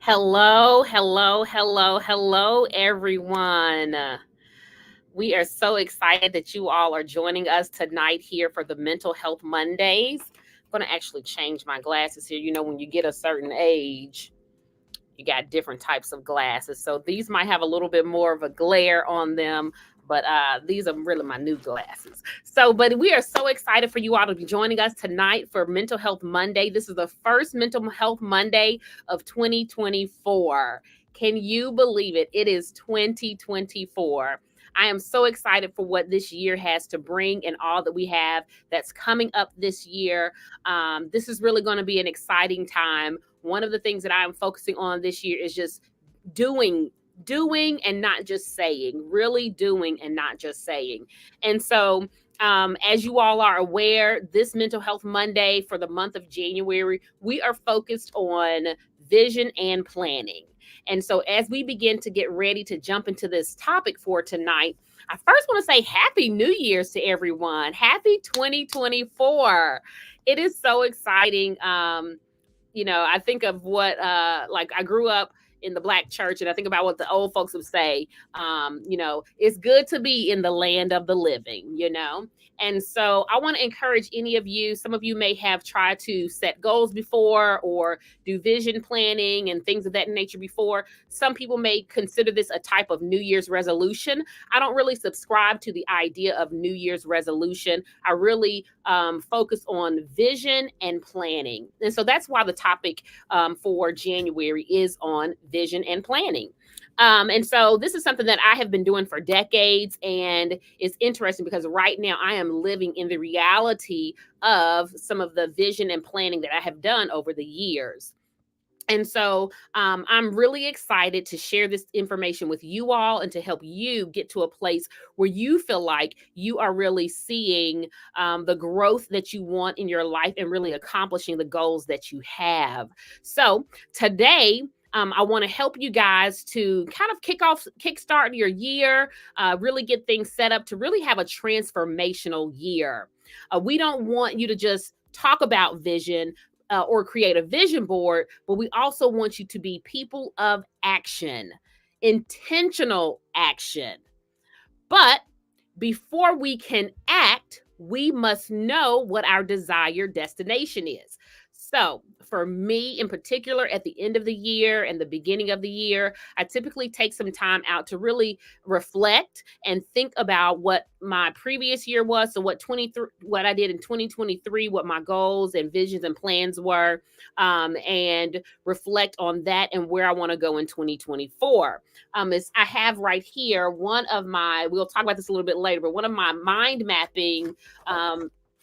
Hello, hello, hello, hello, everyone. We are so excited that you all are joining us tonight here for the Mental Health Mondays. I'm going to actually change my glasses here. You know, when you get a certain age, you got different types of glasses. So these might have a little bit more of a glare on them, but these are really my new glasses. But we are so excited for you all to be joining us tonight for Mental Health Monday. This is the first Mental Health Monday of 2024. Can you believe it? It is 2024. I am so excited for what this year has to bring and all that we have that's coming up this year. This is really going to be an exciting time. One of the things that I'm focusing on this year is just doing and not just saying, really doing and not just saying. And so, as you all are aware, this Mental Health Monday for the month of January, we are focused on vision and planning. And so, as we begin to get ready to jump into this topic for tonight, I first want to say Happy New Year's to everyone. Happy 2024. It is so exciting. I think of what like I grew up in the black church, and I think about what the old folks would say. It's good to be in the land of the living. And so I want to encourage any of you. Some of you may have tried to set goals before or do vision planning and things of that nature before. Some people may consider this a type of New Year's resolution. I don't really subscribe to the idea of New Year's resolution. I really focus on vision and planning. And so that's why the topic for January is on vision and planning. And so this is something that I have been doing for decades, and it's interesting because right now I am living in the reality of some of the vision and planning that I have done over the years. And so I'm really excited to share this information with you all and to help you get to a place where you feel like you are really seeing the growth that you want in your life and really accomplishing the goals that you have. So today, I want to help you guys to kind of kickstart your year, really get things set up to really have a transformational year. We don't want you to just talk about vision or create a vision board, but we also want you to be people of action, intentional action. But before we can act, we must know what our desired destination is. So, for me in particular, at the end of the year and the beginning of the year, I typically take some time out to really reflect and think about what my previous year was. So, what I did in 2023, what my goals and visions and plans were, and reflect on that and where I want to go in 2024. I have right here we'll talk about this a little bit later, but one of my mind mapping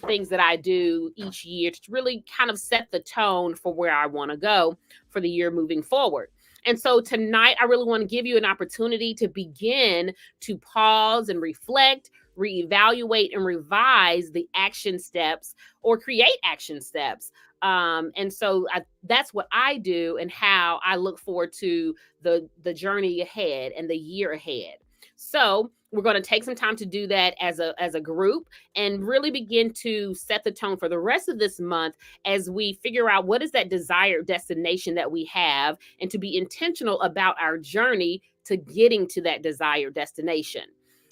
things that I do each year to really kind of set the tone for where I want to go for the year moving forward. And so tonight, I really want to give you an opportunity to begin to pause and reflect, reevaluate, and revise the action steps or create action steps. That's what I do and how I look forward to the journey ahead and the year ahead. So we're going to take some time to do that as a group and really begin to set the tone for the rest of this month as we figure out what is that desired destination that we have and to be intentional about our journey to getting to that desired destination.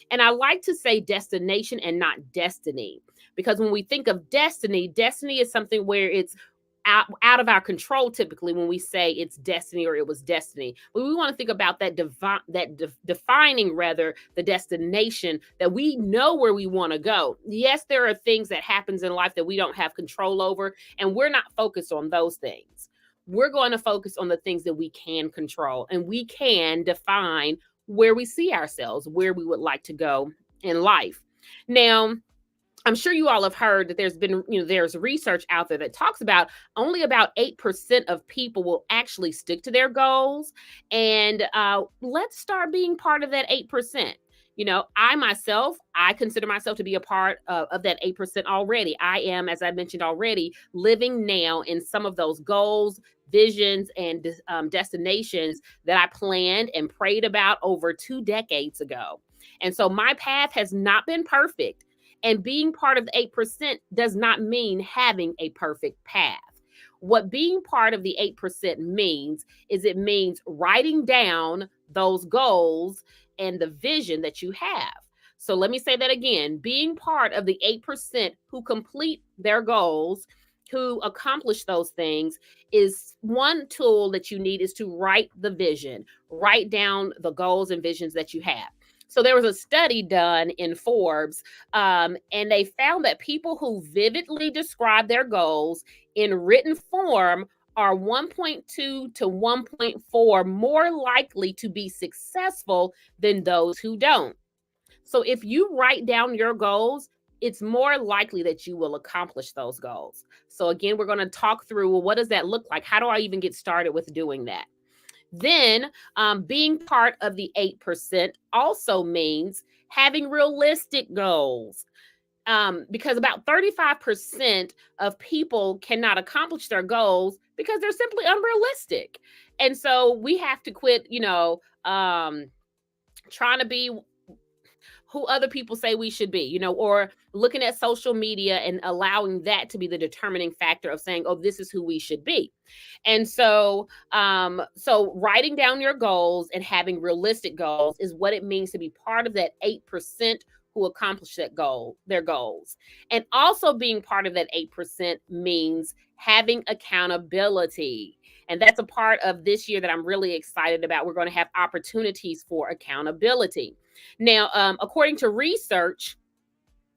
And I like to say destination and not destiny, because when we think of destiny is something where it's out of our control. Typically, when we say it's destiny or it was destiny, but we want to think about defining rather the destination, that we know where we want to go. Yes, there are things that happens in life that we don't have control over, and we're not focused on those things. We're going to focus on the things that we can control, and we can define where we see ourselves, where we would like to go in life. Now, I'm sure you all have heard that there's research out there that talks about only about 8% of people will actually stick to their goals. And let's start being part of that 8%. I consider myself to be a part of that 8% already. I am, as I mentioned already, living now in some of those goals, visions, and destinations that I planned and prayed about over 2 decades ago. And so my path has not been perfect. And being part of the 8% does not mean having a perfect path. what being part of the 8% means is it means writing down those goals and the vision that you have. So let me say that again. Being part of the 8% who complete their goals, who accomplish those things, is one tool that you need is to write the vision, write down the goals and visions that you have. So there was a study done in Forbes, and they found that people who vividly describe their goals in written form are 1.2 to 1.4 more likely to be successful than those who don't. So if you write down your goals, it's more likely that you will accomplish those goals. So again, we're going to talk through, well, what does that look like? How do I even get started with doing that? Then, being part of the 8% also means having realistic goals. Because about 35% of people cannot accomplish their goals because they're simply unrealistic. And so we have to quit, trying to be who other people say we should be, or looking at social media and allowing that to be the determining factor of saying, oh, this is who we should be. And so writing down your goals and having realistic goals is what it means to be part of that 8% who accomplish their goals. And also being part of that 8% means having accountability. And that's a part of this year that I'm really excited about. We're going to have opportunities for accountability. Now, according to research,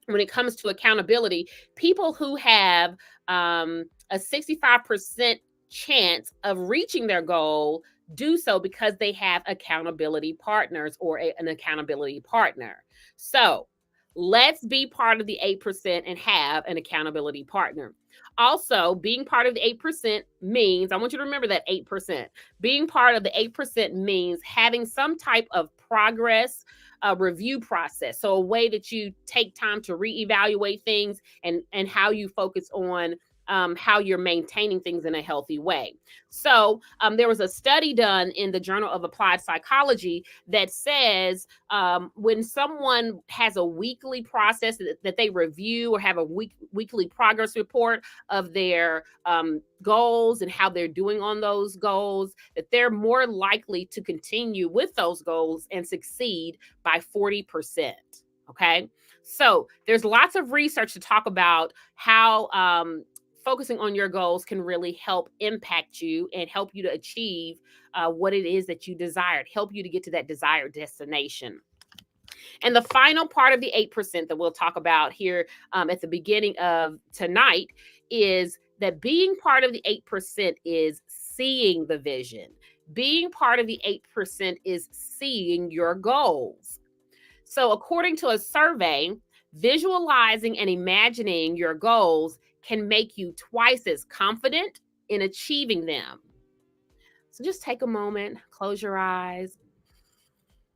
when it comes to accountability, people who have a 65% chance of reaching their goal do so because they have accountability partners or an accountability partner. So let's be part of the 8% and have an accountability partner. Also, being part of the 8% means, I want you to remember that 8%. Being part of the 8% means having some type of progress review process. So a way that you take time to reevaluate things and how you focus on how you're maintaining things in a healthy way. So there was a study done in the Journal of Applied Psychology that says when someone has a weekly process that they review or have a weekly progress report of their goals and how they're doing on those goals, that they're more likely to continue with those goals and succeed by 40%. Okay. So there's lots of research to talk about how focusing on your goals can really help impact you and help you to achieve what it is that you desired, help you to get to that desired destination. And the final part of the 8% that we'll talk about here at the beginning of tonight is that being part of the 8% is seeing the vision. Being part of the 8% is seeing your goals. So, according to a survey, visualizing and imagining your goals can make you twice as confident in achieving them. So just take a moment, close your eyes,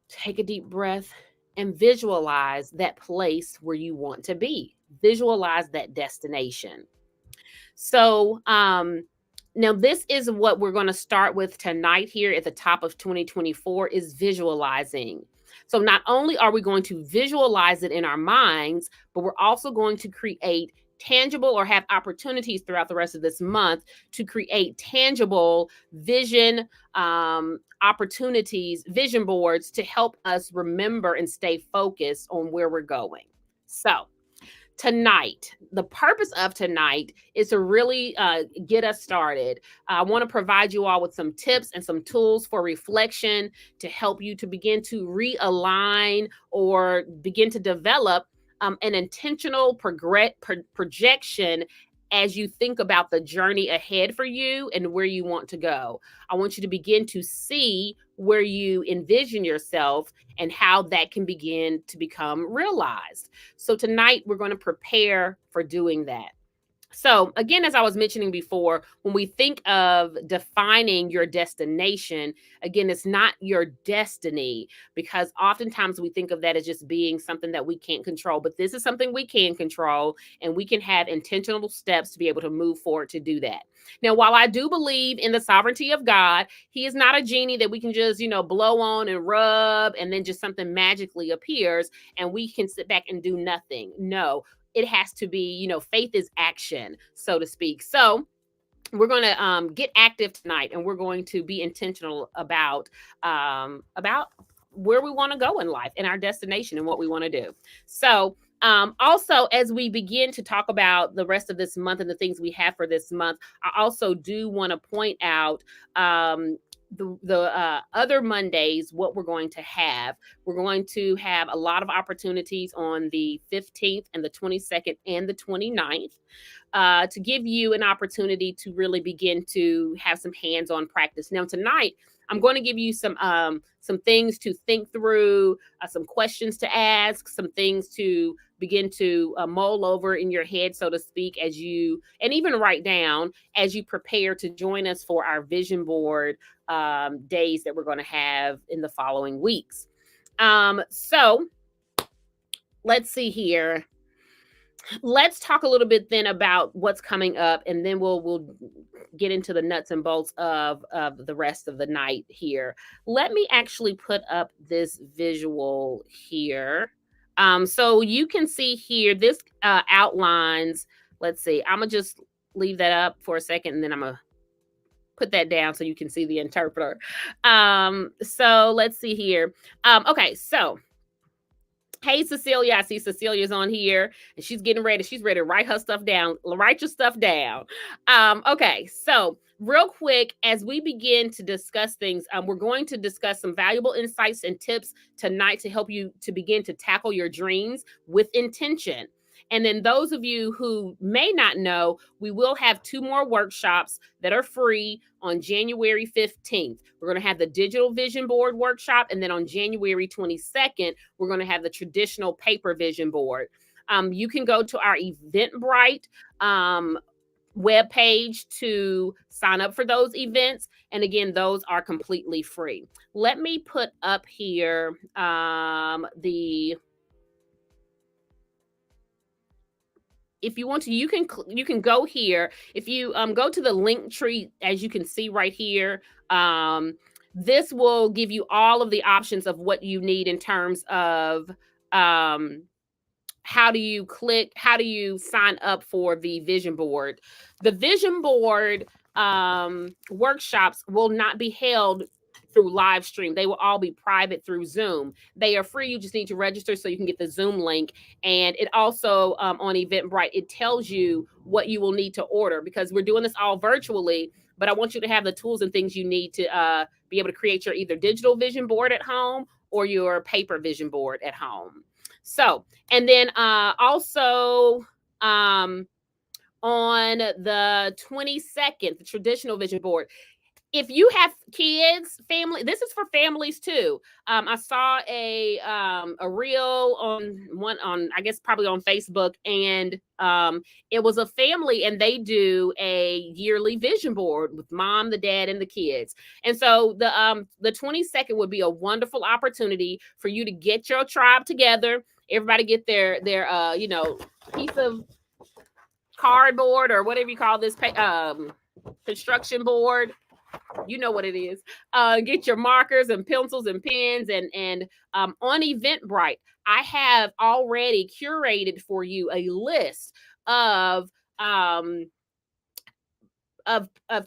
take a deep breath, and visualize that place where you want to be. Visualize that destination. So, now this is what we're going to start with tonight here at the top of 2024 is visualizing. So not only are we going to visualize it in our minds, but we're also going to create tangible or have opportunities throughout the rest of this month to create tangible vision opportunities, vision boards to help us remember and stay focused on where we're going. So tonight, the purpose of tonight is to really get us started. I want to provide you all with some tips and some tools for reflection to help you to begin to realign or begin to develop an intentional projection as you think about the journey ahead for you and where you want to go. I want you to begin to see where you envision yourself and how that can begin to become realized. So tonight we're going to prepare for doing that. So again, as I was mentioning before, when we think of defining your destination, again, it's not your destiny, because oftentimes we think of that as just being something that we can't control. But this is something we can control, and we can have intentional steps to be able to move forward to do that. Now, while I do believe in the sovereignty of God, He is not a genie that we can just, blow on and rub, and then just something magically appears and we can sit back and do nothing. No, it has to be, faith is action, so to speak. So we're going to get active tonight, and we're going to be intentional about where we want to go in life and our destination and what we want to do. So also, as we begin to talk about the rest of this month and the things we have for this month, I also do want to point out the other Mondays, what we're going to have. We're going to have a lot of opportunities on the 15th and the 22nd and the 29th, to give you an opportunity to really begin to have some hands-on practice. Now, tonight, I'm going to give you some things to think through, some questions to ask, some things to begin to mull over in your head, so to speak, as you, and even write down as you prepare to join us for our vision board days that we're going to have in the following weeks. So let's see here. Let's talk a little bit then about what's coming up, and then we'll get into the nuts and bolts of the rest of the night here. Let me actually put up this visual here. So you can see here, this outlines, let's see, I'm gonna just leave that up for a second, and then I'm gonna put that down so you can see the interpreter. So let's see here. Okay, so hey, Cecilia. I see Cecilia's on here, and she's getting ready. She's ready to write her stuff down. Write your stuff down. Okay, so real quick, as we begin to discuss things, we're going to discuss some valuable insights and tips tonight to help you to begin to tackle your dreams with intention. And then those of you who may not know, we will have 2 more workshops that are free on January 15th. We're going to have the digital vision board workshop. And then on January 22nd, we're going to have the traditional paper vision board. You can go to our Eventbrite webpage to sign up for those events. And again, those are completely free. Let me put up here if you want to, you can go here. If you go to the link tree, as you can see right here, this will give you all of the options of what you need in terms of how do you sign up for the vision board. The vision board workshops will not be held through live stream. They will all be private through Zoom. They are free. You just need to register so you can get the Zoom link. And it also on Eventbrite, it tells you what you will need to order, because we're doing this all virtually, but I want you to have the tools and things you need to be able to create your either digital vision board at home or your paper vision board at home. So, and then also on the 22nd, the traditional vision board. If you have kids, family, this is for families too. I saw a reel on I guess probably on Facebook, and it was a family, and they do a yearly vision board with mom, the dad, and the kids. And so the 22nd would be a wonderful opportunity for you to get your tribe together. Everybody get their piece of cardboard or whatever you call this construction board. You know what it is. Get your markers and pencils and pens, and on Eventbrite, I have already curated for you a list of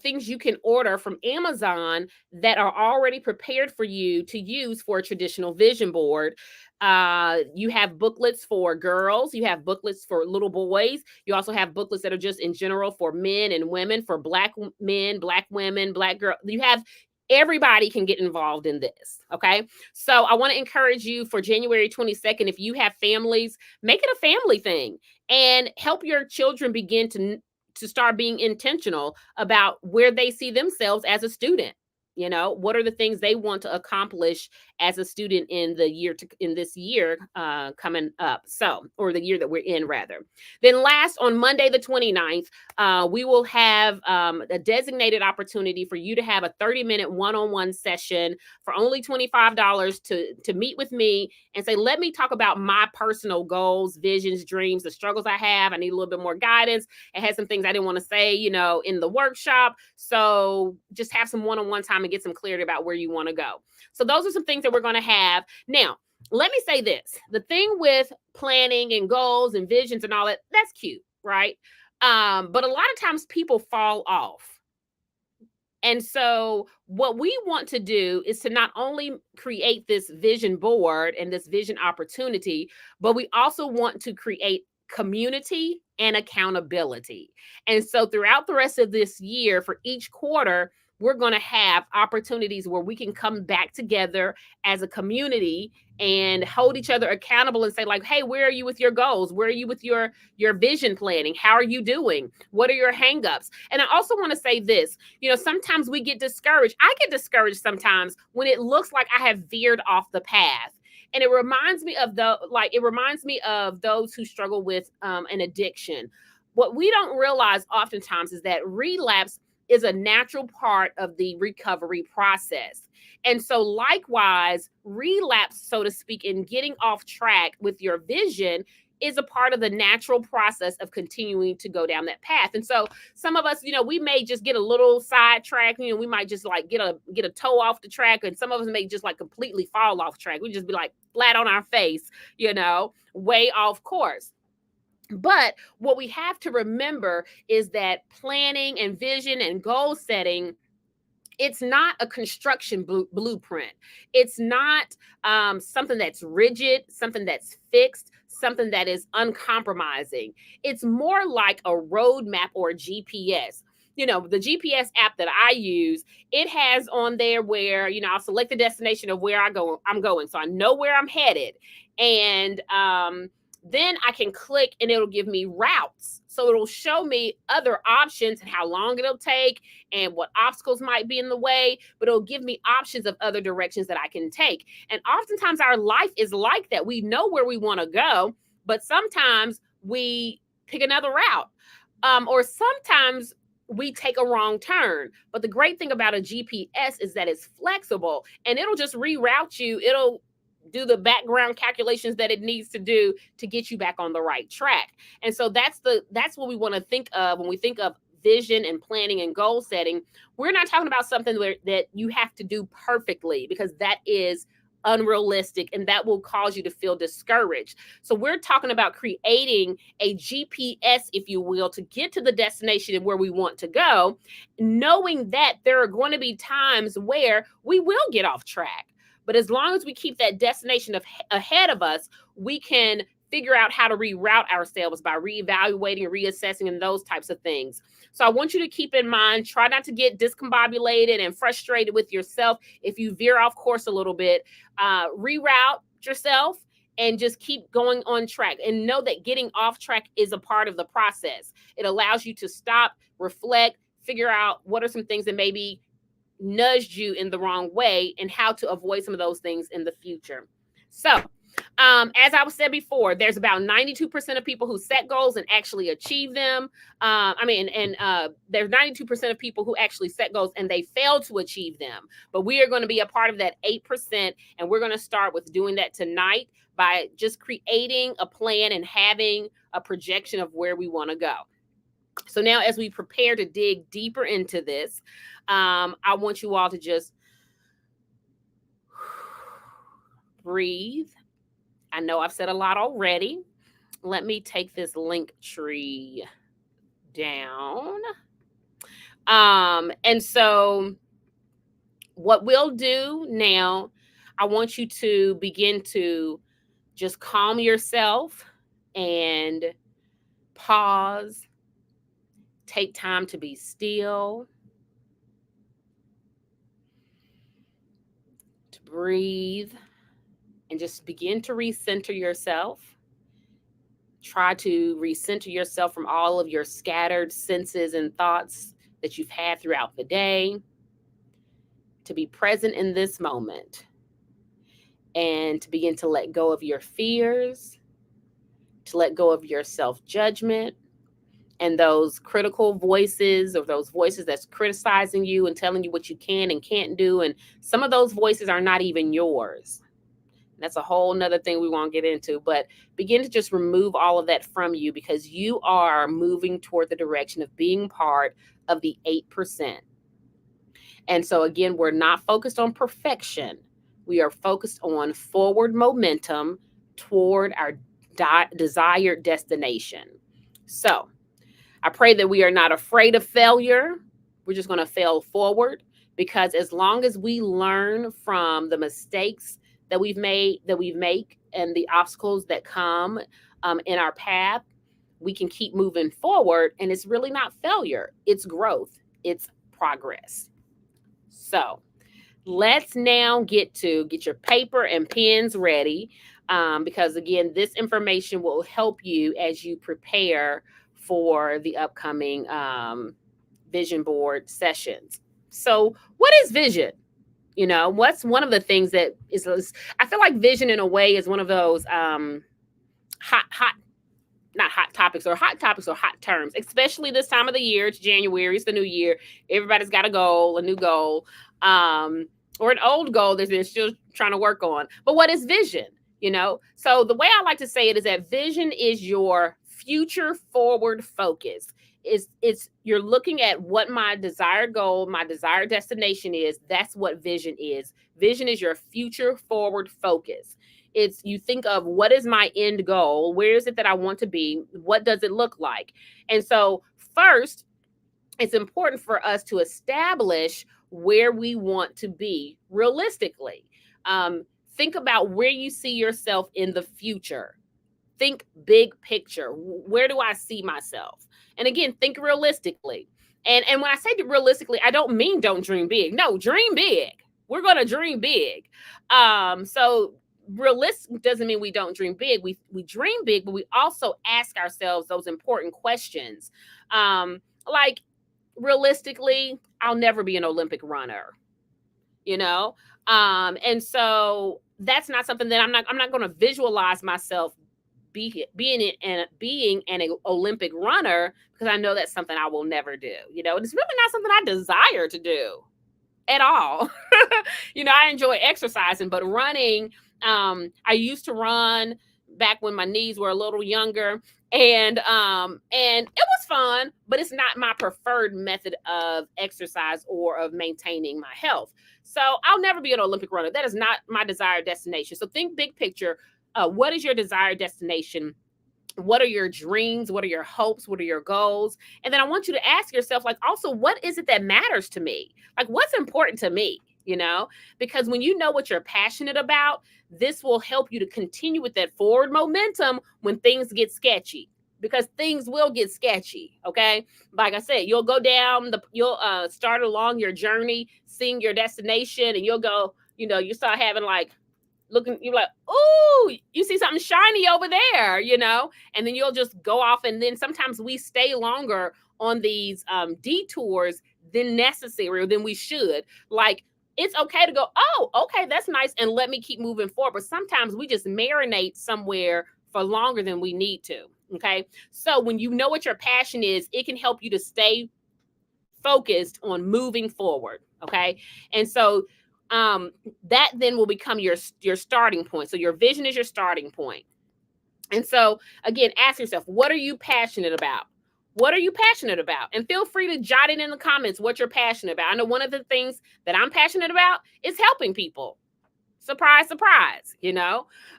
things you can order from Amazon that are already prepared for you to use for a traditional vision board. You have booklets for girls. You have booklets for little boys. You also have booklets that are just in general for men and women, for Black men, Black women, Black girls. Everybody can get involved in this. Okay. So I want to encourage you for January 22nd, if you have families, make it a family thing and help your children begin to start being intentional about where they see themselves as a student. What are the things they want to accomplish as a student in this year coming up, or the year that we're in, rather. Then last, on Monday the 29th, we will have a designated opportunity for you to have a 30-minute one-on-one session for only $25 to meet with me and say, let me talk about my personal goals, visions, dreams, the struggles I have. I need a little bit more guidance. It had some things I didn't want to say, in the workshop. So just have some one-on-one time and get some clarity about where you want to go. So those are some things that we're going to have. Now, let me say this. The thing with planning and goals and visions and all that, that's cute, right? But a lot of times people fall off. And so, what we want to do is to not only create this vision board and this vision opportunity, but we also want to create community and accountability. And so, throughout the rest of this year, for each quarter, we're going to have opportunities where we can come back together as a community and hold each other accountable and say, like, hey, where are you with your goals? Where are you with your vision planning? How are you doing? What are your hangups? And I also want to say this, sometimes we get discouraged. I get discouraged sometimes when it looks like I have veered off the path. And it reminds me of those who struggle with an addiction. What we don't realize oftentimes is that relapse is a natural part of the recovery process. And so likewise, relapse, so to speak, in getting off track with your vision is a part of the natural process of continuing to go down that path. And so some of us, we may just get a little sidetracked, we might just like get a toe off the track, and some of us may just like completely fall off track. We just be like flat on our face, way off course. But what we have to remember is that planning and vision and goal setting, it's not a construction blueprint. It's not something that's rigid, something that's fixed, something that is uncompromising. It's more like a roadmap or a GPS. The GPS app that I use, it has on there where, I'll select the destination of where I'm going. So I know where I'm headed. And then I can click and it'll give me routes. So it'll show me other options and how long it'll take and what obstacles might be in the way, but it'll give me options of other directions that I can take. And oftentimes our life is like that. We know where we want to go, but sometimes we pick another route. Or sometimes we take a wrong turn. But the great thing about a GPS is that it's flexible and it'll just reroute you. It'll do the background calculations that it needs to do to get you back on the right track. And so that's what we want to think of when we think of vision and planning and goal setting. We're not talking about something that you have to do perfectly, because that is unrealistic and that will cause you to feel discouraged. So we're talking about creating a GPS, if you will, to get to the destination and where we want to go, knowing that there are going to be times where we will get off track. But as long as we keep that destination ahead of us, we can figure out how to reroute ourselves by reevaluating, reassessing, and those types of things. So I want you to keep in mind, try not to get discombobulated and frustrated with yourself if you veer off course a little bit. Reroute yourself and just keep going on track. And know that getting off track is a part of the process. It allows you to stop, reflect, figure out what are some things that maybe nudged you in the wrong way and how to avoid some of those things in the future. So, as I said before, there's about 92% of people who set goals and actually achieve them. There's 92% of people who actually set goals and they fail to achieve them. But we are going to be a part of that 8%. And we're going to start with doing that tonight by just creating a plan and having a projection of where we want to go. So now, as we prepare to dig deeper into this, I want you all to just breathe. I know I've said a lot already. Let me take this link tree down. And so what we'll do now, I want you to begin to just calm yourself and pause. Take time to be still, to breathe, and just begin to recenter yourself. Try to recenter yourself from all of your scattered senses and thoughts that you've had throughout the day, to be present in this moment, and to begin to let go of your fears, to let go of your self-judgment, and those critical voices, or those voices that's criticizing you and telling you what you can and can't do. And some of those voices are not even yours. That's a whole nother thing we won't get into, but begin to just remove all of that from you, because you are moving toward the direction of being part of the 8%. And so again, we're not focused on perfection. We are focused on forward momentum toward our desired destination. So I pray that we are not afraid of failure. We're just going to fail forward, because as long as we learn from the mistakes that we make and the obstacles that come in our path, we can keep moving forward. And it's really not failure, it's growth, it's progress. So let's now get your paper and pens ready, because again, this information will help you as you prepare for the upcoming vision board sessions. So what is vision? What's one of the things that I feel like vision in a way is one of those hot not hot topics, or hot topics or hot terms, especially this time of the year. It's January, it's the new year. Everybody's got a goal, a new goal, or an old goal that they're still trying to work on. But what is vision? So the way I like to say it is that vision is your future forward focus. It's you're looking at what my desired goal, my desired destination is. That's what vision is. Vision is your future forward focus. It's you think of, what is my end goal? Where is it that I want to be? What does it look like? And so first, it's important for us to establish where we want to be realistically. Think about where you see yourself in the future. Think big picture. Where do I see myself? And again, think realistically. And when I say realistically, I don't mean don't dream big. No, dream big. We're going to dream big. So realistic doesn't mean we don't dream big. We dream big, but we also ask ourselves those important questions. Like, realistically, I'll never be an Olympic runner, and so that's not something that I'm not going to visualize myself being an Olympic runner, because I know that's something I will never do. It's really not something I desire to do at all. I enjoy exercising, but running, I used to run back when my knees were a little younger, and it was fun, but it's not my preferred method of exercise or of maintaining my health. So I'll never be an Olympic runner. That is not my desired destination. So think big picture. What is your desired destination? What are your dreams? What are your hopes? What are your goals? And then I want you to ask yourself, like, also, what is it that matters to me? Like, what's important to me? Because when you know what you're passionate about, this will help you to continue with that forward momentum when things get sketchy, because things will get sketchy. Okay. Like I said, you'll go down you'll start along your journey, seeing your destination, and you'll go, you start having like, looking, you're like, oh, you see something shiny over there, and then you'll just go off. And then sometimes we stay longer on these detours than necessary, or than we should. Like, it's okay to go, oh, okay, that's nice, and let me keep moving forward. But sometimes we just marinate somewhere for longer than we need to. Okay. So when you know what your passion is, it can help you to stay focused on moving forward. Okay. And so that then will become your starting point. So your vision is your starting point. And so again, ask yourself, what are you passionate about? What are you passionate about? And feel free to jot it in the comments what you're passionate about. I know one of the things that I'm passionate about is helping people. Surprise, surprise,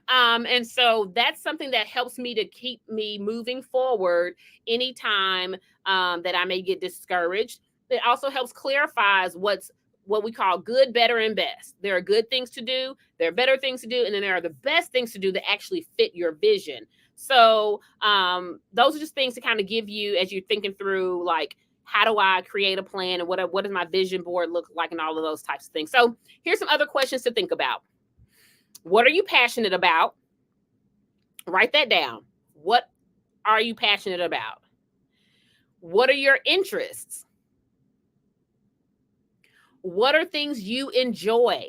and so that's something that helps me to keep me moving forward anytime that I may get discouraged. It also helps clarifies what we call good, better, and best. There are good things to do, there are better things to do, and then there are the best things to do that actually fit your vision. So those are just things to kind of give you as you're thinking through, like, how do I create a plan, and what does my vision board look like, and all of those types of things. So here's some other questions to think about. What are you passionate about? Write that down. What are you passionate about? What are your interests? What are things you enjoy?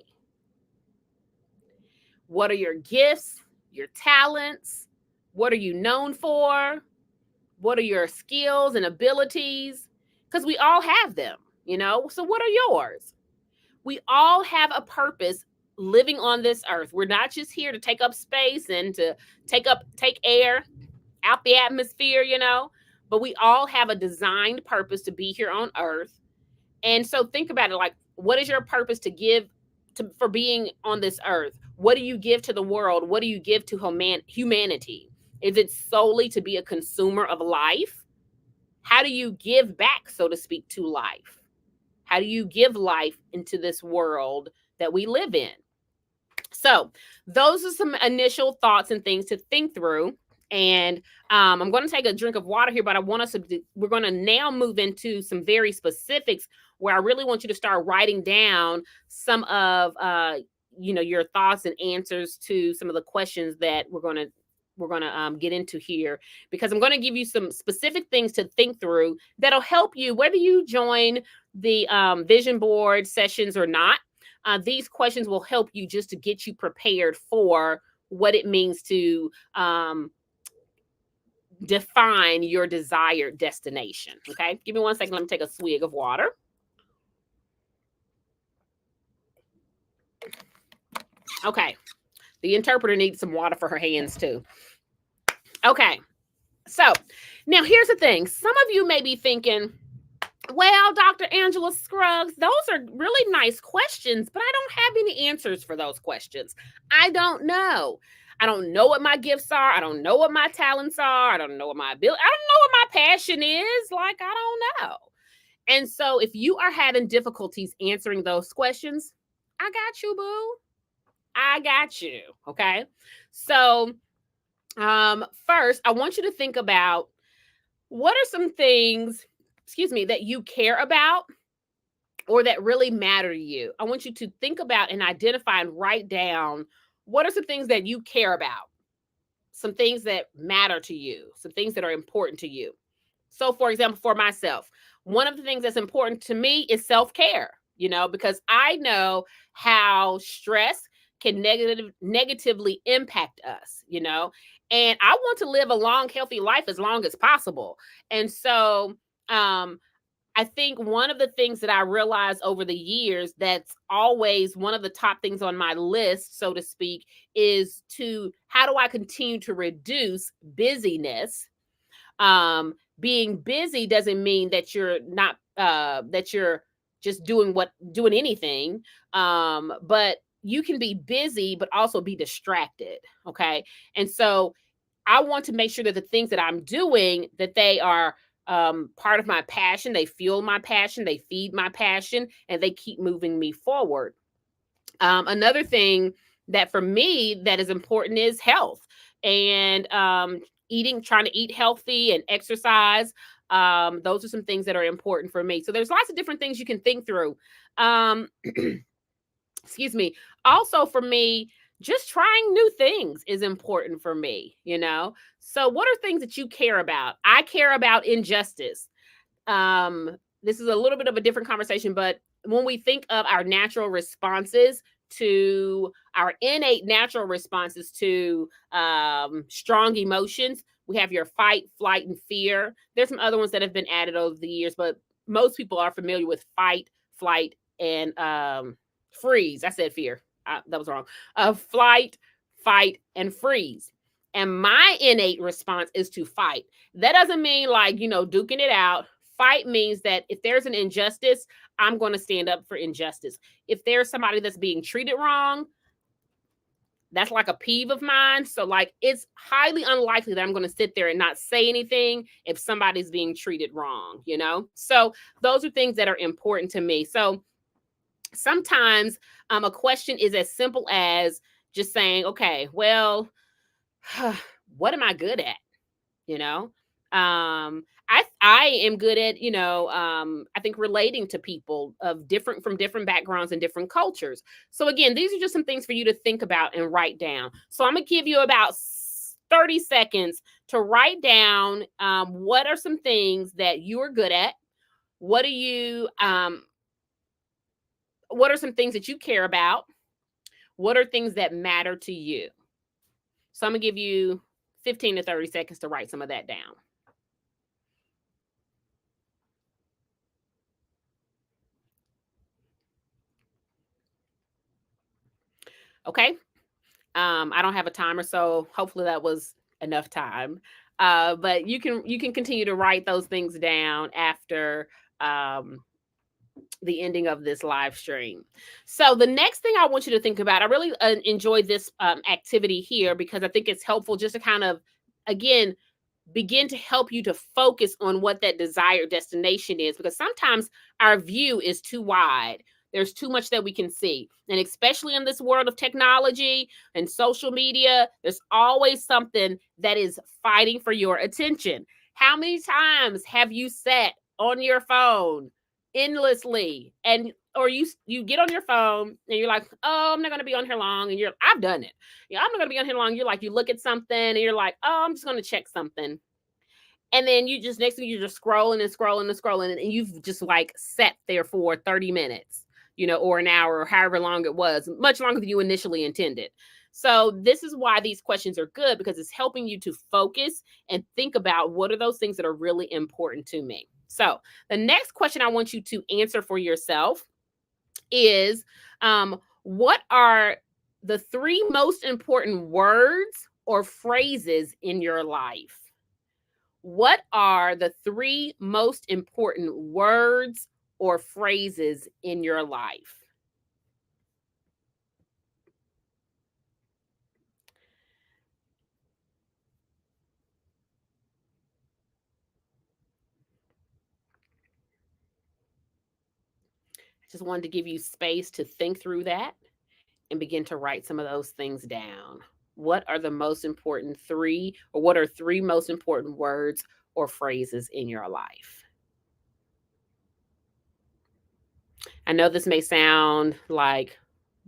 What are your gifts, your talents? What are you known for? What are your skills and abilities? Because we all have them, So what are yours? We all have a purpose living on this earth. We're not just here to take up space and to take air out the atmosphere, but we all have a designed purpose to be here on earth. And so think about it, like, what is your purpose to give for being on this earth? What do you give to the world? What do you give to humanity? Is it solely to be a consumer of life? How do you give back, so to speak, to life? How do you give life into this world that we live in? So those are some initial thoughts and things to think through. And I'm going to take a drink of water here, but I want us to, we're going to now move into some very specifics where I really want you to start writing down some of, your thoughts and answers to some of the questions that we're going to get into here, because I'm going to give you some specific things to think through that'll help you, whether you join the vision board sessions or not. These questions will help you just to get you prepared for what it means to define your desired destination. Okay, give me 1 second. Let me take a swig of water. Okay, the interpreter needs some water for her hands too. Okay, so now here's the thing. Some of you may be thinking, well, Dr. Angela Scruggs, those are really nice questions, but I don't have any answers for those questions. I don't know. I don't know what my gifts are. I don't know what my talents are. I don't know what my ability. I don't know what my passion is. Like, I don't know. And so if you are having difficulties answering those questions, I got you, boo. I got you. Okay. So first, I want you to think about what are some things, that you care about or that really matter to you. I want you to think about and identify and write down what are some things that you care about, some things that matter to you, some things that are important to you. So, for example, for myself, one of the things that's important to me is self-care, because I know how stress can negatively impact us, and I want to live a long, healthy life as long as possible. And so, I think one of the things that I realized over the years that's always one of the top things on my list, so to speak, is how do I continue to reduce busyness? Being busy doesn't mean that you're not that you're just doing anything. But you can be busy but also be distracted. Okay. And so I want to make sure that the things that I'm doing, that they are part of my passion. They fuel my passion, they feed my passion, and they keep moving me forward. Another thing that for me that is important is health, and trying to eat healthy and exercise. Those are some things that are important for me. So there's lots of different things you can think through. Excuse me. Also for me, just trying new things is important for me, So what are things that you care about? I care about injustice. This is a little bit of a different conversation, but when we think of our natural responses to our innate natural responses to strong emotions, we have your fight, flight, and fear. There's some other ones that have been added over the years, but most people are familiar with fight, flight, and freeze. I said fear. That was wrong. Flight, fight, and freeze. And my innate response is to fight. That doesn't mean like, duking it out. Fight means that if there's an injustice, I'm going to stand up for injustice. If there's somebody that's being treated wrong, that's like a peeve of mine. So like, it's highly unlikely that I'm going to sit there and not say anything if somebody's being treated wrong, So those are things that are important to me. So sometimes a question is as simple as just saying, okay, well, what am I good at? I am good at, I think relating to people from different backgrounds and different cultures. So again, these are just some things for you to think about and write down. So I'm going to give you about 30 seconds to write down what are some things that you are good at? What are some things that you care about? What are things that matter to you? So I'm going to give you 15 to 30 seconds to write some of that down. Okay. I don't have a timer, so hopefully that was enough time. But you can continue to write those things down after the ending of this live stream. So the next thing I want you to think about, I really enjoyed this activity here because I think it's helpful just to kind of, again, begin to help you to focus on what that desired destination is, because sometimes our view is too wide. There's too much that we can see. And especially in this world of technology and social media, there's always something that is fighting for your attention. How many times have you sat on your phone endlessly, and or you get on your phone and you're like, oh, I'm not going to be on here long, and I've done it. Yeah, I'm not going to be on here long. You're like, you look at something and you're like, oh, I'm just going to check something. And then you just, next thing, you're just scrolling and scrolling and scrolling, and you've just like sat there for 30 minutes, or an hour, or however long it was, much longer than you initially intended. So this is why these questions are good, because it's helping you to focus and think about what are those things that are really important to me. So the next question I want you to answer for yourself is, what are the 3 most important words or phrases in your life? What are the 3 most important words or phrases in your life? I just wanted to give you space to think through that and begin to write some of those things down. What are the most important 3, or what are 3 most important words or phrases in your life? I know this may sound like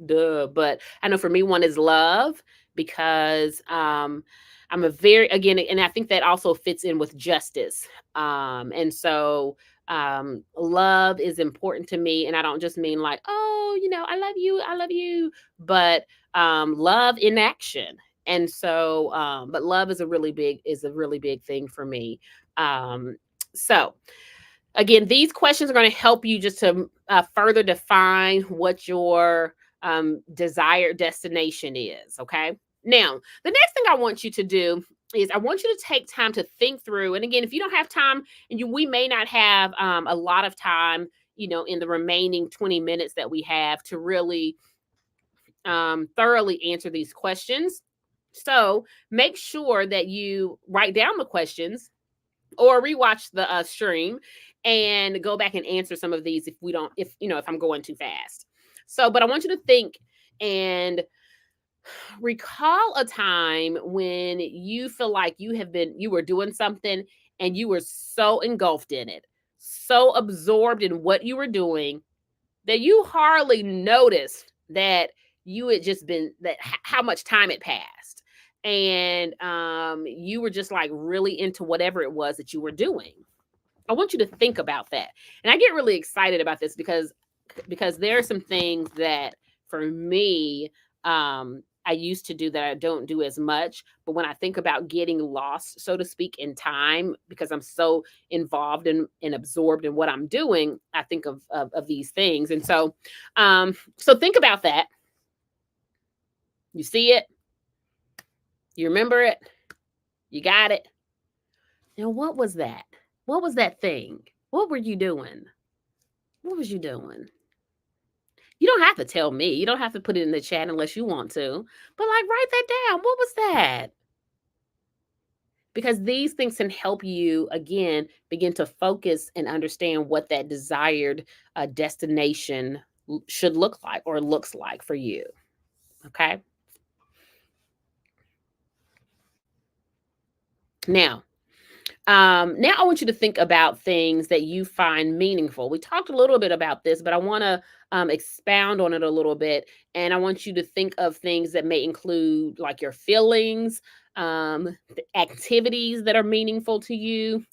duh, but I know for me, one is love, because I'm a very, again, and I think that also fits in with justice. And so love is important to me. And I don't just mean like, oh, I love you, but love in action. And so, but love is a really big thing for me. Um, so again, these questions are going to help you just to further define what your desired destination is. Okay. Now, the next thing I want you to do is I want you to take time to think through. And again, if you don't have time, and we may not have a lot of time, in the remaining 20 minutes that we have to really thoroughly answer these questions. So make sure that you write down the questions or rewatch the stream and go back and answer some of these if I'm going too fast. So, but I want you to think and recall a time when you feel like you were doing something and you were so engulfed in it, so absorbed in what you were doing, that you hardly noticed that you had just been how much time had passed, and you were just like really into whatever it was that you were doing. I want you to think about that. And I get really excited about this because there are some things that for me I used to do that I don't do as much. But when I think about getting lost, so to speak, in time, because I'm so involved and absorbed in what I'm doing, I think of these things. And so think about that. You see it, you remember it, you got it. Now, what was that? What was that thing? What were you doing? What was you doing? You don't have to tell me. You don't have to put it in the chat unless you want to. But like, write that down. What was that? Because these things can help you, again, begin to focus and understand what that desired destination should look like or looks like for you. Okay. Now I want you to think about things that you find meaningful. We talked a little bit about this, but I want to expound on it a little bit. And I want you to think of things that may include like your feelings, the activities that are meaningful to you,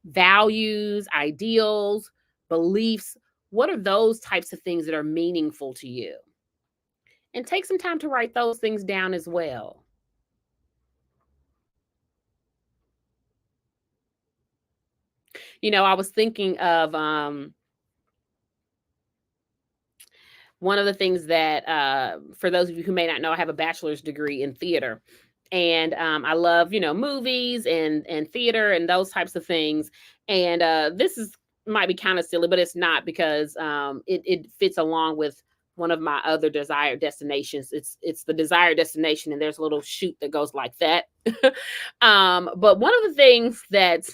values, ideals, beliefs. What are those types of things that are meaningful to you? And take some time to write those things down as well. I was thinking of one of the things that, for those of you who may not know, I have a bachelor's degree in theater, and I love movies and theater and those types of things. And this is might be kind of silly, but it's not, because it fits along with one of my other desired destinations. It's the desired destination, and there's a little chute that goes like that. But one of the things that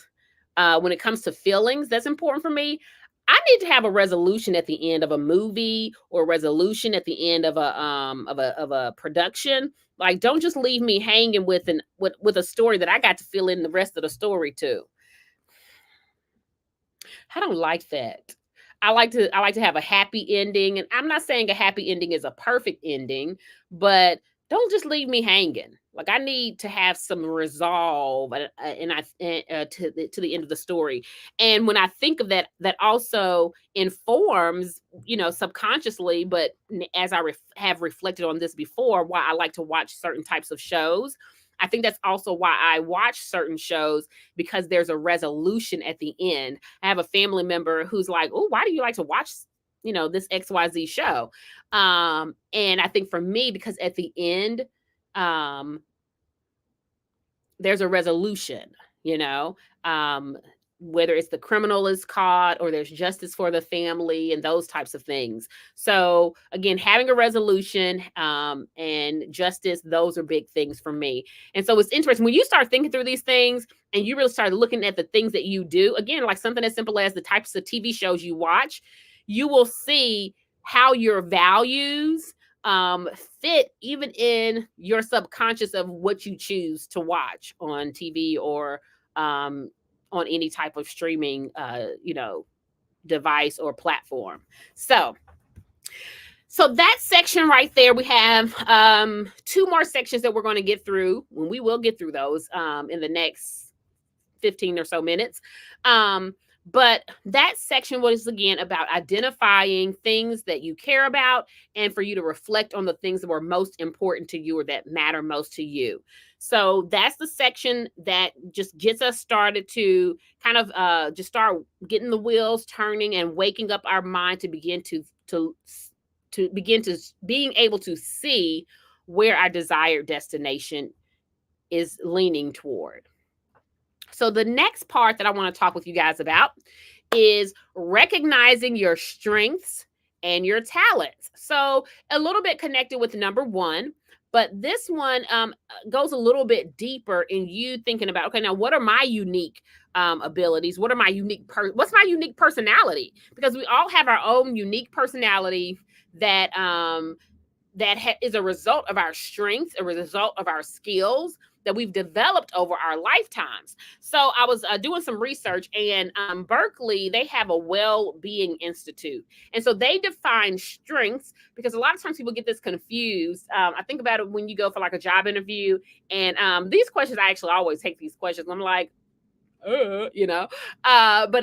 when it comes to feelings, that's important for me. I need to have a resolution at the end of a movie or a resolution at the end of a production. Like, don't just leave me hanging with a story that I got to fill in the rest of the story too. I don't like that. I like to have a happy ending, and I'm not saying a happy ending is a perfect ending, but don't just leave me hanging. Like, I need to have some resolve, and to the end of the story. And when I think of that, that also informs, subconsciously. But as have reflected on this before, why I like to watch certain types of shows. I think that's also why I watch certain shows, because there's a resolution at the end. I have a family member who's like, "Oh, why do you like to watch, this XYZ show?" And I think for me, because at the end, um, there's a resolution, you know, um, whether it's the criminal is caught or there's justice for the family and those types of things. So again, having a resolution and justice, those are big things for me. And so it's interesting when you start thinking through these things and you really start looking at the things that you do, again, like something as simple as the types of TV shows you watch, you will see how your values fit even in your subconscious of what you choose to watch on TV or um, on any type of streaming, device or platform. So, so that section right there, we have two more sections that we're going to get through. When we will get through those in the next 15 or so minutes. But that section was again about identifying things that you care about and for you to reflect on the things that were most important to you or that matter most to you. So that's the section that just gets us started to kind of just start getting the wheels turning and waking up our mind to begin to begin to being able to see where our desired destination is leaning toward. So the next part that I want to talk with you guys about is recognizing your strengths and your talents. So a little bit connected with number one, but this one goes a little bit deeper in you thinking about, okay, now what are my unique abilities? What are my what's my unique personality? Because we all have our own unique personality that is a result of our strengths, a result of our skills that we've developed over our lifetimes. So I was doing some research, and Berkeley, they have a well-being institute. And so they define strengths, because a lot of times people get this confused. I think about it when you go for like a job interview, and these questions, I actually always hate these questions. I'm like, but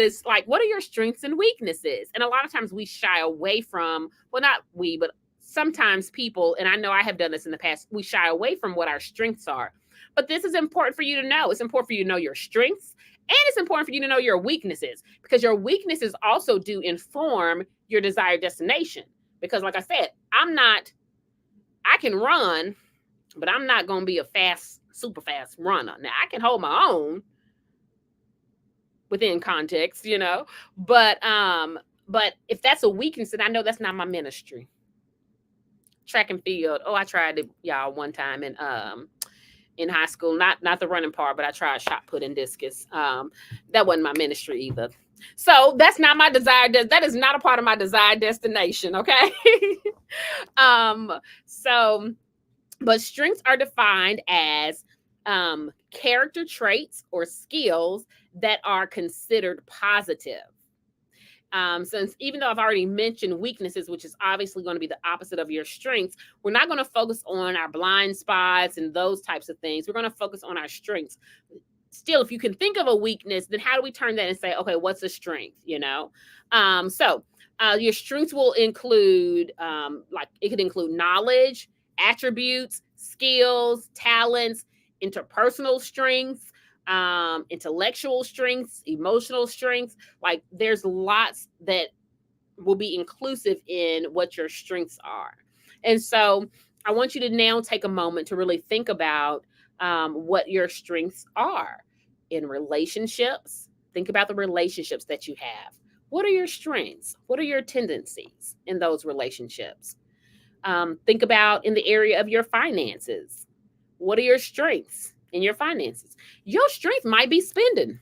it's like, what are your strengths and weaknesses? And a lot of times we shy away from, well, not we, but sometimes people, and I know I have done this in the past, we shy away from what our strengths are. But this is important for you to know. It's important for you to know your strengths, and it's important for you to know your weaknesses, because your weaknesses also do inform your desired destination. Because like I said, I can run, but I'm not going to be a super fast runner. Now I can hold my own within context, but if that's a weakness, then I know that's not my ministry. Track and field. Oh, I tried it, y'all, one time in high school. Not the running part, but I tried shot put and discus. That wasn't my ministry either. So that's not my desired. That is not a part of my desired destination. Okay. So, but strengths are defined as character traits or skills that are considered positive. Since even though I've already mentioned weaknesses, which is obviously going to be the opposite of your strengths, we're not going to focus on our blind spots and those types of things. We're going to focus on our strengths. Still, if you can think of a weakness, then how do we turn that and say, okay, what's a strength? So your strengths will include, like it could include knowledge, attributes, skills, talents, interpersonal strengths, intellectual strengths, emotional strengths. Like there's lots that will be inclusive in what your strengths are. And so I want you to now take a moment to really think about what your strengths are in relationships. Think about the relationships that you have. What are your strengths? What are your tendencies in those relationships? Think about in the area of your finances. What are your strengths in your finances? Your strength might be spending.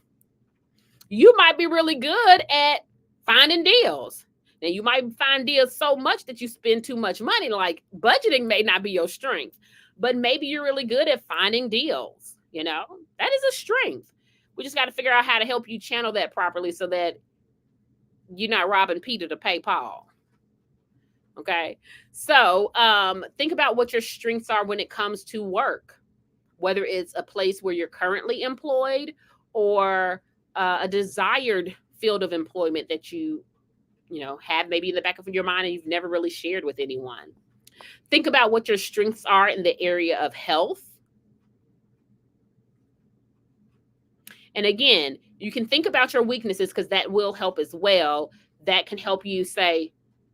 You might be really good at finding deals. Now, you might find deals so much that you spend too much money. Like budgeting may not be your strength, but maybe you're really good at finding deals. That is a strength. We just got to figure out how to help you channel that properly so that you're not robbing Peter to pay Paul. Okay. So think about what your strengths are when it comes to work, whether it's a place where you're currently employed or a desired field of employment that you have maybe in the back of your mind and you've never really shared with anyone. Think about what your strengths are in the area of health. And again, you can think about your weaknesses because that will help as well. That can help you say,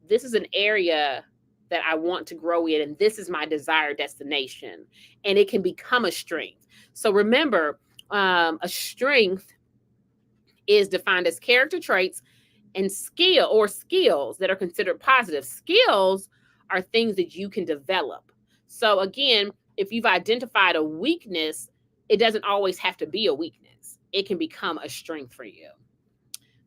this is an area that I want to grow in, and this is my desired destination. And it can become a strength. So remember, a strength is defined as character traits and skills that are considered positive. Skills are things that you can develop. So again, if you've identified a weakness, it doesn't always have to be a weakness. It can become a strength for you.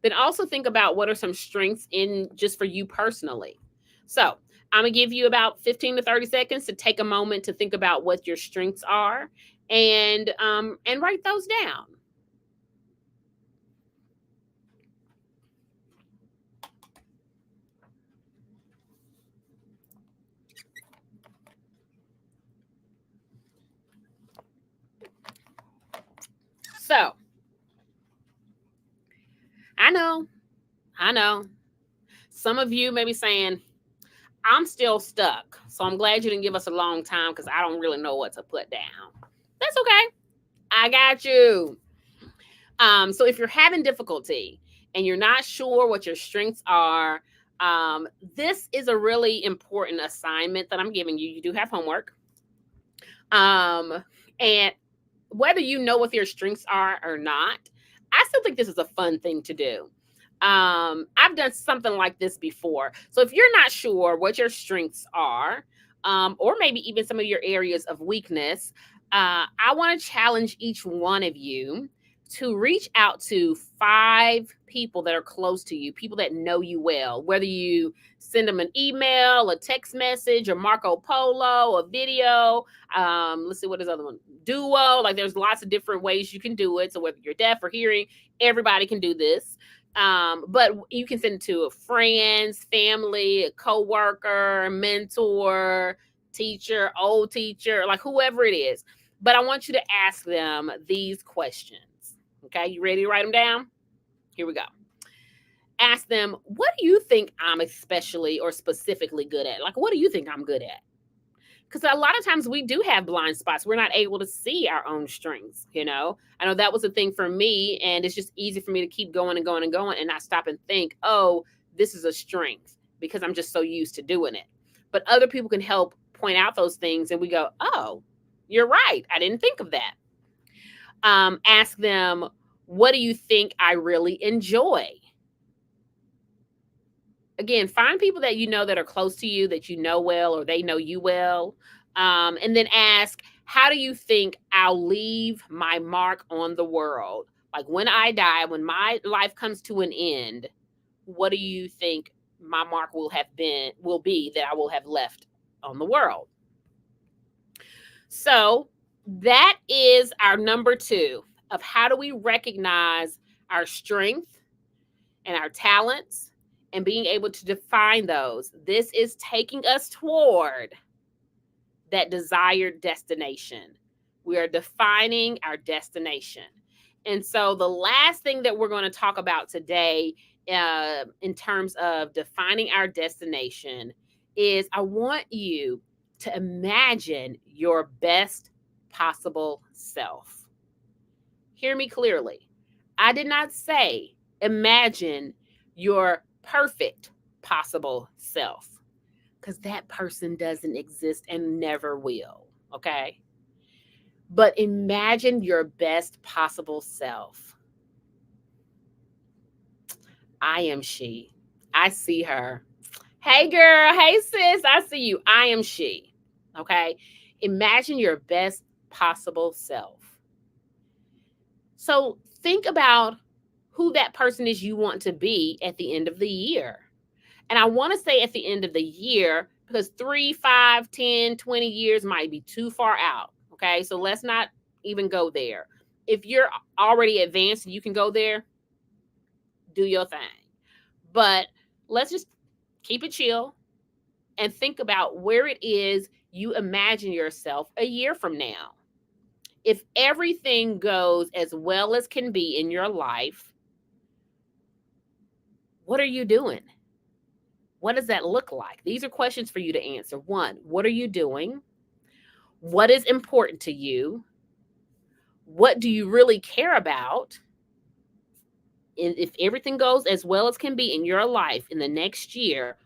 Then also think about what are some strengths in just for you personally. So I'm going to give you about 15 to 30 seconds to take a moment to think about what your strengths are and write those down. So I know. Some of you may be saying, I'm still stuck. So I'm glad you didn't give us a long time because I don't really know what to put down. That's okay. I got you. So if you're having difficulty and you're not sure what your strengths are, this is a really important assignment that I'm giving you. You do have homework. And whether you know what your strengths are or not, I still think this is a fun thing to do. I've done something like this before. So if you're not sure what your strengths are, or maybe even some of your areas of weakness, I want to challenge each one of you to reach out to 5 people that are close to you, people that know you well, whether you send them an email, a text message, a Marco Polo, a video. Let's see, what is the other one? Duo. Like there's lots of different ways you can do it. So whether you're deaf or hearing, everybody can do this. But you can send it to friends, family, a coworker, mentor, teacher, old teacher, like whoever it is. But I want you to ask them these questions. Okay, you ready to write them down? Here we go. Ask them, what do you think I'm especially or specifically good at? Like, what do you think I'm good at? Because a lot of times we do have blind spots. We're not able to see our own strengths. I know that was a thing for me, and it's just easy for me to keep going and going and going and not stop and think, oh, this is a strength because I'm just so used to doing it. But other people can help point out those things, and we go, oh, you're right. I didn't think of that. Ask them, what do you think I really enjoy? Again, find people that you know that are close to you, that you know well, or they know you well. And then ask, how do you think I'll leave my mark on the world? Like when I die, when my life comes to an end, what do you think my mark will be that I will have left on the world? So that is our number 2 of how do we recognize our strength and our talents and being able to define those. This is taking us toward that desired destination. We are defining our destination. And so the last thing that we're going to talk about today in terms of defining our destination is I want you to imagine your best possible self. Hear me clearly. I did not say imagine your perfect possible self, because that person doesn't exist and never will, okay? But imagine your best possible self. I am she. I see her Hey, girl. Hey, sis. I see you. I am she. Okay. Imagine your best possible self. So think about who that person is you want to be at the end of the year. And I want to say at the end of the year because 3, 5, 10, 20 years might be too far out. Okay. So let's not even go there. If you're already advanced and you can go there, do your thing. But let's just keep it chill and think about where it is you imagine yourself a year from now. If everything goes as well as can be in your life, what are you doing? What does that look like? These are questions for you to answer. One, what are you doing? What is important to you? What do you really care about? And if everything goes as well as can be in your life in the next year,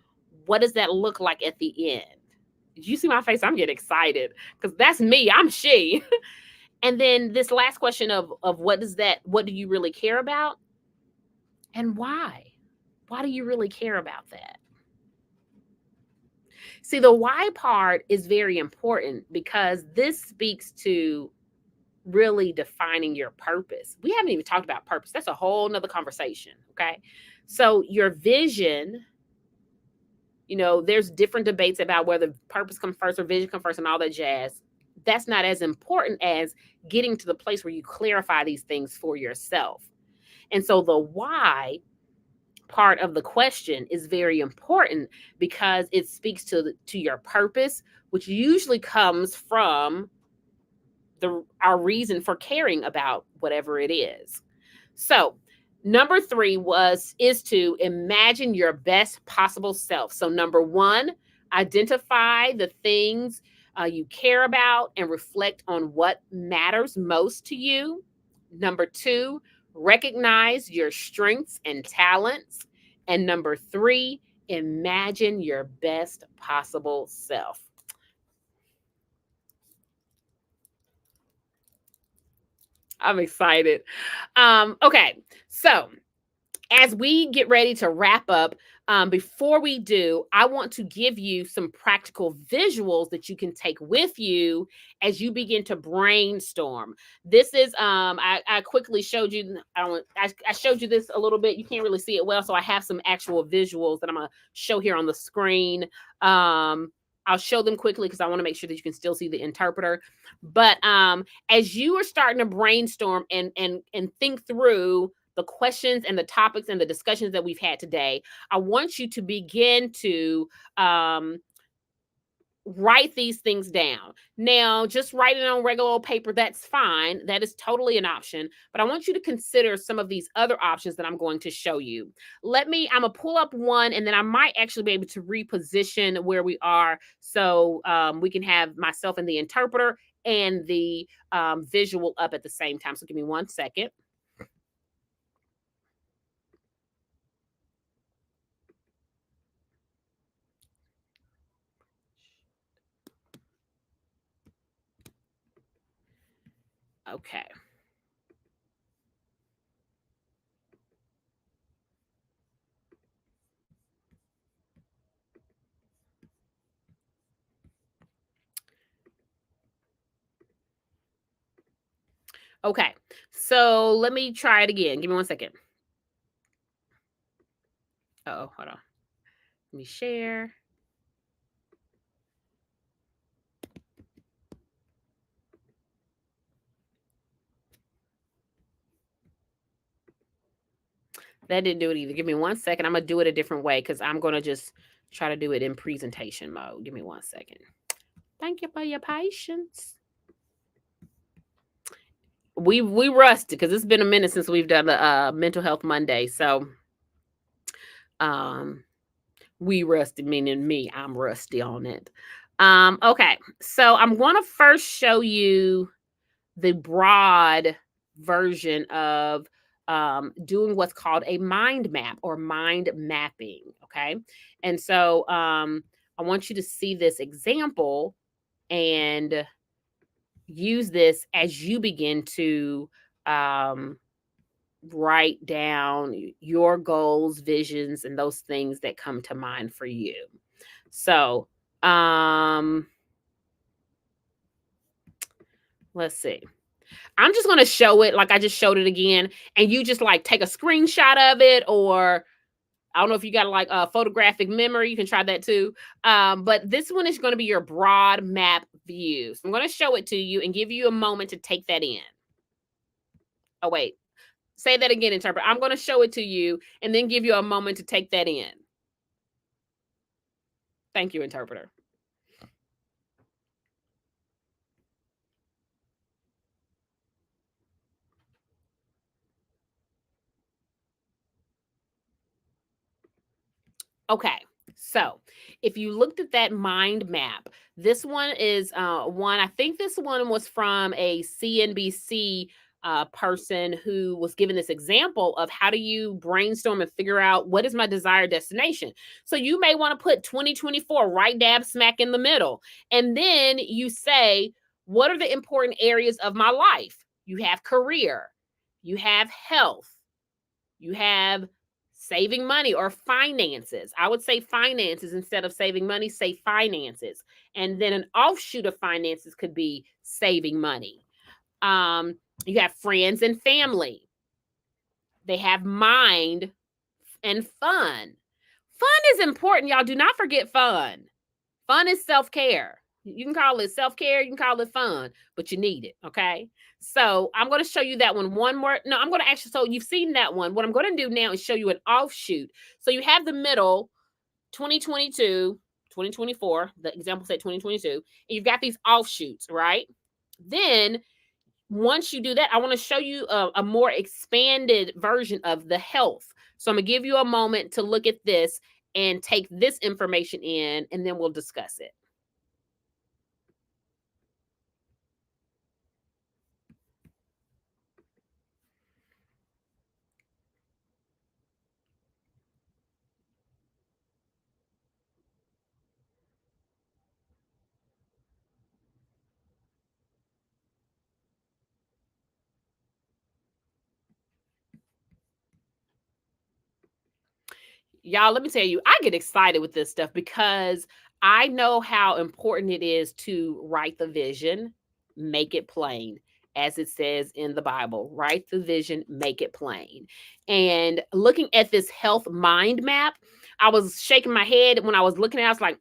what does that look like at the end? Did you see my face? I'm getting excited because that's me. I'm she. And then this last question of what do you really care about? And why? Why do you really care about that? See, the why part is very important because this speaks to really defining your purpose. We haven't even talked about purpose. That's a whole nother conversation. Okay. So your vision, there's different debates about whether purpose comes first or vision comes first and all that jazz. That's not as important as getting to the place where you clarify these things for yourself. And so the why part of the question is very important because it speaks to your purpose, which usually comes from our reason for caring about whatever it is. So, number 3 is to imagine your best possible self. So, number 1, identify the things you care about and reflect on what matters most to you. Number 2, recognize your strengths and talents. And number 3, imagine your best possible self. I'm excited. Okay, so as we get ready to wrap up, before we do, I want to give you some practical visuals that you can take with you as you begin to brainstorm. This is I quickly showed you. I showed you this a little bit. You can't really see it well, so I have some actual visuals that I'm gonna show here on the screen. I'll show them quickly because I want to make sure that you can still see the interpreter. But as you are starting to brainstorm and think through the questions and the topics and the discussions that we've had today, I want you to begin to write these things down. Now, just writing on regular old paper, that's fine. That is totally an option. But I want you to consider some of these other options that I'm going to show you. I'm going to pull up one and then I might actually be able to reposition where we are so we can have myself and the interpreter and the visual up at the same time. So give me 1 second. Okay. Okay. So let me try it again. Give me 1 second. Oh, hold on. Let me share. That didn't do it either. Give me 1 second. I'm going to do it a different way because I'm going to just try to do it in presentation mode. Give me 1 second. Thank you for your patience. We rusted because it's been a minute since we've done the Mental Health Monday. So we rusted, meaning me. I'm rusty on it. Okay. So I'm going to first show you the broad version of doing what's called a mind map or mind mapping. Okay. And so I want you to see this example and use this as you begin to write down your goals, visions, and those things that come to mind for you. So, let's see. I'm just going to show it like I just showed it again, and you just like take a screenshot of it, or I don't know if you got like a photographic memory, you can try that too. But this one is going to be your broad map view. So I'm going to show it to you and give you a moment to take that in. Oh, wait. Say that again, interpret. I'm going to show it to you and then give you a moment to take that in. Thank you, interpreter. Okay. So if you looked at that mind map, this one is one, I think this one was from a CNBC person who was given this example of how do you brainstorm and figure out what is my desired destination. So you may want to put 2024 right dab smack in the middle. And then you say, what are the important areas of my life? You have career, you have health, you have saving money or finances. I would say finances instead of saving money, say finances. And then an offshoot of finances could be saving money. You have friends and family. They have mind and fun. Fun is important, y'all. Do not forget fun. Fun is self-care. You can call it self-care, you can call it fun, but you need it, okay? So I'm going to show you that one more. No, I'm going to actually, so you've seen that one. What I'm going to do now is show you an offshoot. So you have the middle, 2022, 2024, the example said 2022, and you've got these offshoots, right? Then once you do that, I want to show you a more expanded version of the health. So I'm going to give you a moment to look at this and take this information in, and then we'll discuss it. Y'all, let me tell you, I get excited with this stuff because I know how important it is to write the vision, make it plain, as it says in the Bible. Write the vision, make it plain. And looking at this health mind map, I was shaking my head when I was looking at it. I was like,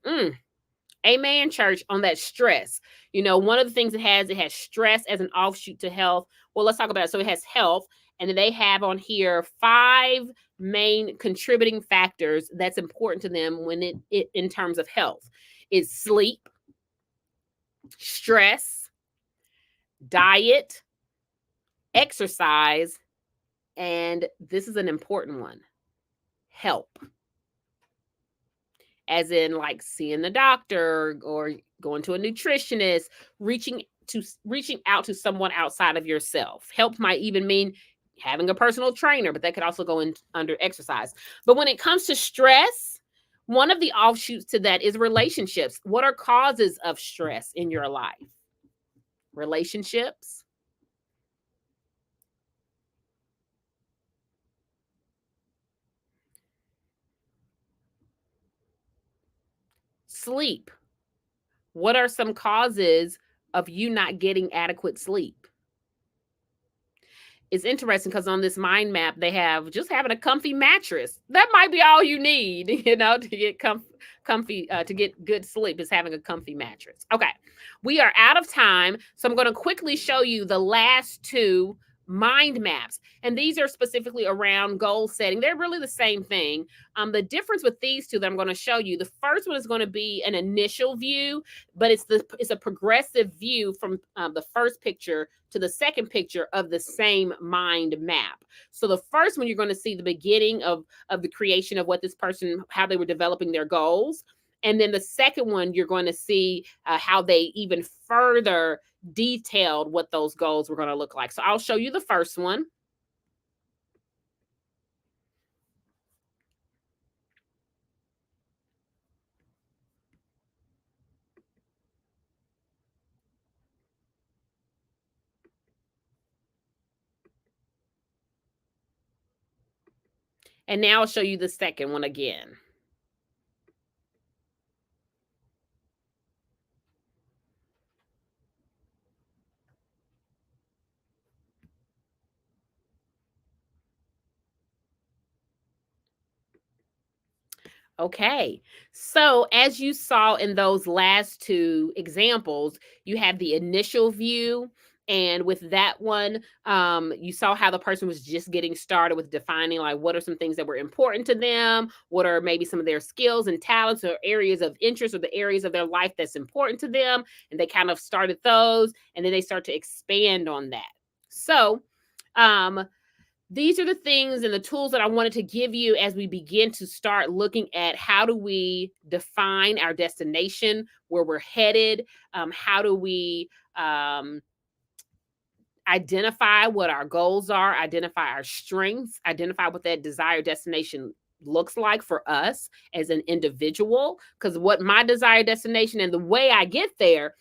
amen, church, on that stress. You know, one of the things it has stress as an offshoot to health. Well, let's talk about it. So it has health, and then they have on here 5 main contributing factors that's important to them when it in terms of health. It's sleep, stress, diet, exercise, and this is an important one, help, as in like seeing the doctor or going to a nutritionist, reaching out to someone outside of yourself. Help might even mean having a personal trainer, but that could also go in under exercise. But when it comes to stress, one of the offshoots to that is relationships. What are causes of stress in your life? Relationships, sleep. What are some causes of you not getting adequate sleep? It's interesting because on this mind map, they have just having a comfy mattress. That might be all you need, to get comfy, to get good sleep is having a comfy mattress. Okay, we are out of time. So I'm going to quickly show you the last 2 mind maps. And these are specifically around goal setting. They're really the same thing. The difference with these 2 that I'm going to show you, the first one is going to be an initial view, but it's a progressive view from the first picture to the second picture of the same mind map. So the first one, you're going to see the beginning of the creation of what this person, how they were developing their goals. And then the second one, you're going to see how they even further detailed what those goals were going to look like. So I'll show you the first one. And now I'll show you the second one again. Okay. So, as you saw in those last two examples, you have the initial view. And with that one, you saw how the person was just getting started with defining like what are some things that were important to them, what are maybe some of their skills and talents or areas of interest or the areas of their life that's important to them. And they kind of started those and then they start to expand on that. So, um, these are the things and the tools that I wanted to give you as we begin to start looking at how do we define our destination, where we're headed, how do we identify what our goals are, identify our strengths, identify what that desired destination looks like for us as an individual. Because what my desired destination and the way I get there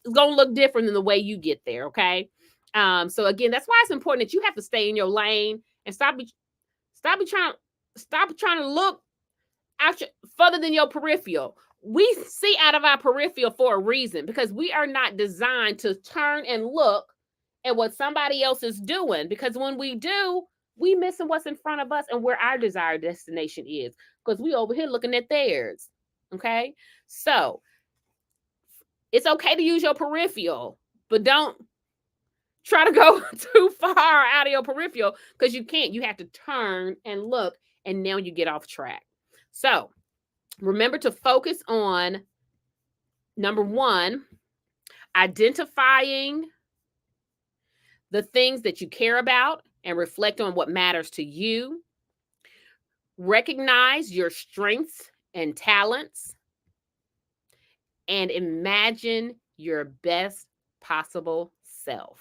is going to look different than the way you get there. Okay. So again, that's why it's important that you have to stay in your lane and stop be trying stop trying to look out your, further than your peripheral. We see out of our peripheral for a reason because we are not designed to turn and look at what somebody else is doing. Because when we do, we missing what's in front of us and where our desired destination is. Because we over here looking at theirs. Okay, so it's okay to use your peripheral, but don't try to go too far out of your peripheral because you can't. You have to turn and look, and now you get off track. So remember to focus on number one, identifying the things that you care about and reflect on what matters to you. Recognize your strengths and talents and imagine your best possible self.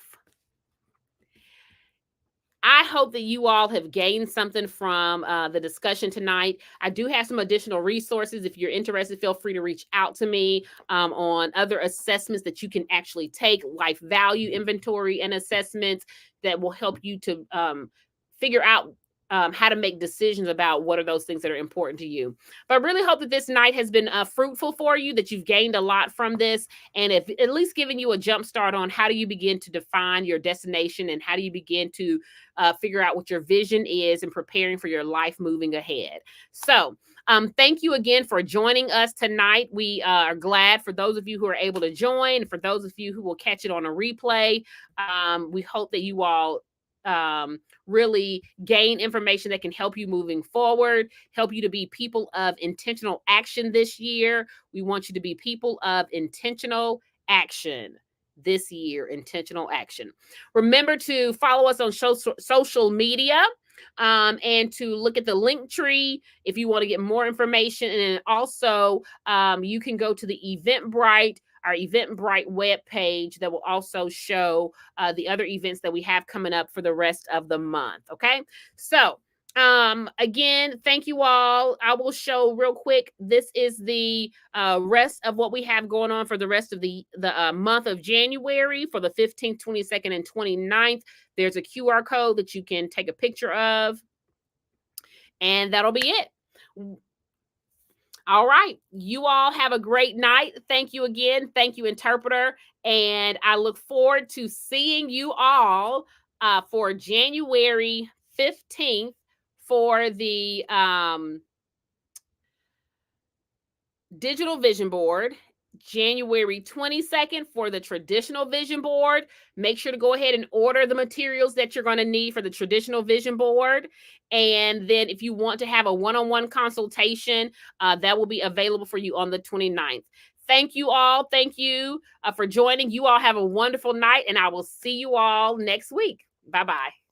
I hope that you all have gained something from the discussion tonight. I do have some additional resources. If you're interested, feel free to reach out to me on other assessments that you can actually take, life value inventory and assessments that will help you to figure out how to make decisions about what are those things that are important to you. But I really hope that this night has been fruitful for you, that you've gained a lot from this, and if at least giving you a jump start on how do you begin to define your destination and how do you begin to figure out what your vision is and preparing for your life moving ahead. So, thank you again for joining us tonight. We are glad for those of you who are able to join. For those of you who will catch it on a replay, we hope that you all really gain information that can help you moving forward, help you to be people of intentional action this year. We want you to be people of intentional action this year, intentional action. Remember to follow us on social media and to look at the link tree if you want to get more information. And then also you can go to the Eventbrite, our Eventbrite web page that will also show the other events that we have coming up for the rest of the month. Okay. So again, thank you all. I will show real quick. This is the rest of what we have going on for the rest of the month of January for the 15th, 22nd, and 29th. There's a QR code that you can take a picture of, and that'll be it. All right. You all have a great night. Thank you again. Thank you, interpreter. And I look forward to seeing you all for January 15th for the digital vision board, January 22nd for the traditional vision board. Make sure to go ahead and order the materials that you're going to need for the traditional vision board. And then if you want to have a one-on-one consultation, that will be available for you on the 29th. Thank you all. Thank you for joining. You all have a wonderful night, and I will see you all next week. Bye-bye.